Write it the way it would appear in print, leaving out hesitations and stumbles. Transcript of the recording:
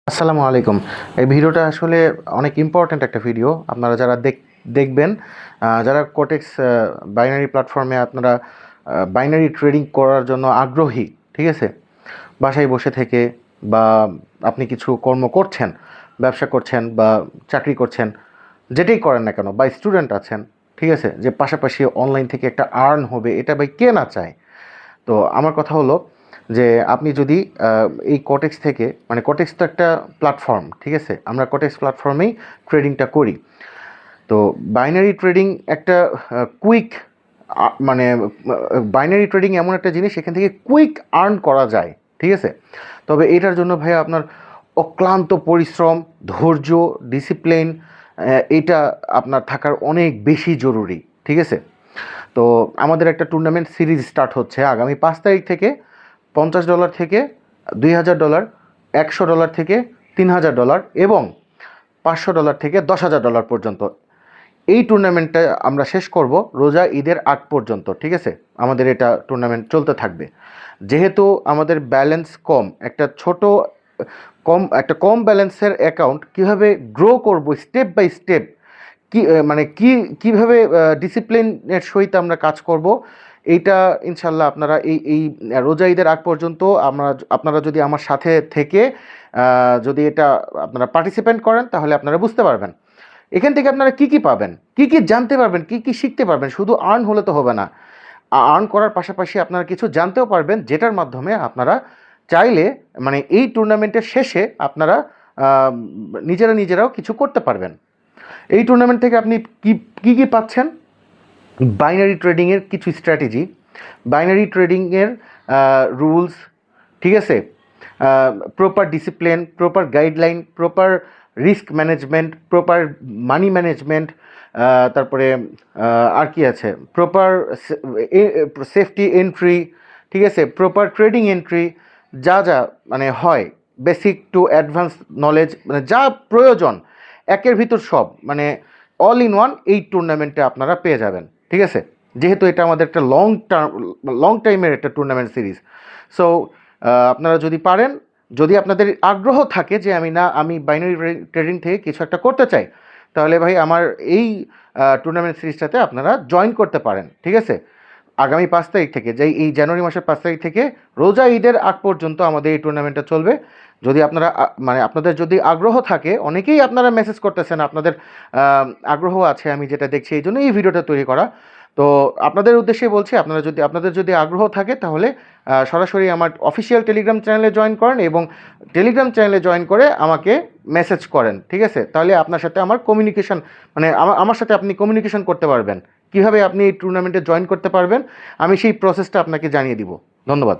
আসসালামু আলাইকুম। এই ভিডিওটা আসলে অনেক ইম্পর্ট্যান্ট একটা ভিডিও। আপনারা যারা দেখবেন, যারা কোটেক্স বাইনারি প্ল্যাটফর্মে আপনারা বাইনারি ট্রেডিং করার জন্য আগ্রহী, ঠিক আছে? বাসায় বসে থেকে বা আপনি কিছু কর্ম করছেন, ব্যবসা করছেন বা চাকরি করছেন, যেটাই করেন না কেন, বা স্টুডেন্ট আছেন, ঠিক আছে? যে পাশাপাশি অনলাইন থেকে একটা আর্ন হবে, এটা ভাই কে না চায়? তো আমার কথা হলো যে আপনি যদি এই কোটেক্স থেকে, মানে কোটেক্স তো একটা প্ল্যাটফর্ম, ঠিক আছে? আমরা কোটেক্স প্ল্যাটফর্মেই ট্রেডিংটা করি। তো বাইনারি ট্রেডিং একটা কুইক, মানে বাইনারি ট্রেডিং এমন একটা জিনিস, এখান থেকে কুইক আর্ন করা যায়, ঠিক আছে? তবে এটার জন্য ভাই আপনার অক্লান্ত পরিশ্রম, ধৈর্য, ডিসিপ্লিন, এটা আপনার থাকার অনেক বেশি জরুরি, ঠিক আছে? তো আমাদের একটা টুর্নামেন্ট সিরিজ স্টার্ট হচ্ছে আগামী 5 তারিখ থেকে। $50 থেকে $2000, $100 থেকে $3000 এবং $500 থেকে $10,000 পর্যন্ত। এই টুর্নামেন্টটা আমরা শেষ করব রোজা ঈদের আগ পর্যন্ত, ঠিক আছে? আমাদের এটা টুর্নামেন্ট চলতে থাকবে। যেহেতু আমাদের ব্যালেন্স কম, একটা কম ব্যালেন্সের অ্যাকাউন্ট কীভাবে গ্রো করব স্টেপ বাই স্টেপ, কি মানে কিভাবে ডিসিপ্লিনের সহিত আমরা কাজ করব, এইটা ইনশাল্লাহ আপনারা এই রোজা ঈদের আগ পর্যন্ত আপনারা যদি আমার সাথে থেকে যদি এটা আপনারা পার্টিসিপেট করেন, তাহলে আপনারা বুঝতে পারবেন এখান থেকে আপনারা কি পাবেন, কি জানতে পারবেন, কি শিখতে পারবেন। শুধু আর্ন হলে তো হবে না, আর্ন করার পাশাপাশি আপনারা কিছু জানতেও পারবেন, যেটার মাধ্যমে আপনারা চাইলে, মানে এই টুর্নামেন্টের শেষে আপনারা নিজেরাও কিছু করতে পারবেন। এই টুর্নামেন্ট থেকে আপনি কি পাচ্ছেন? বাইনারি ট্রেডিংয়ের কিছু স্ট্র্যাটেজি, বাইনারি ট্রেডিংয়ের রুলস, ঠিক আছে? Proper discipline, proper guideline, proper risk management, proper money management, তারপরে আর কি আছে, প্রপার সেফটি এন্ট্রি, ঠিক আছে? প্রপার ট্রেডিং এন্ট্রি, যা মানে হয় বেসিক টু অ্যাডভান্স নলেজ, মানে যা প্রয়োজন একের ভিতর সব, মানে অল ইন ওয়ান এই টুর্নামেন্টে আপনারা পেয়ে যাবেন, ঠিক আছে? যেহেতু এটা আমাদের একটা লং টাইমের একটা টুর্নামেন্ট সিরিজ। সো আপনারা যদি পারেন, যদি আপনাদের আগ্রহ থাকে যে আমি বাইনারি ট্রেডিং থেকে কিছু একটা করতে চাই, তাহলে ভাই আমার এই টুর্নামেন্ট সিরিজটাতে আপনারা জয়েন করতে পারেন, ঠিক আছে? আগামী 5 তারিখ থেকে, এই জানুয়ারি মাসের 5 তারিখ থেকে রোজা ঈদের আগ পর্যন্ত আমাদের এই টুর্নামেন্টটা চলবে। যদি আপনারা মানে আপনাদের যদি আগ্রহ থাকে, অনেকেই আপনারা মেসেজ করতেছেন, আপনাদের আগ্রহ আছে, আমি যেটা দেখছি, এই জন্য এই ভিডিওটা তৈরি করা। তো আপনাদের উদ্দেশ্যে বলছি, আপনাদের যদি আগ্রহ থাকে, তাহলে সরাসরি আমার অফিসিয়াল টেলিগ্রাম চ্যানেলে জয়েন করেন এবং টেলিগ্রাম চ্যানেলে জয়েন করে আমাকে মেসেজ করেন, ঠিক আছে? তাহলে আপনার সাথে আমার কমিউনিকেশন, মানে আমার সাথে আপনি কমিউনিকেশন করতে পারবেন। কীভাবে আপনি এই টুর্নামেন্টে জয়েন করতে পারবেন, আমি সেই প্রসেসটা আপনাকে জানিয়ে দিব। ধন্যবাদ।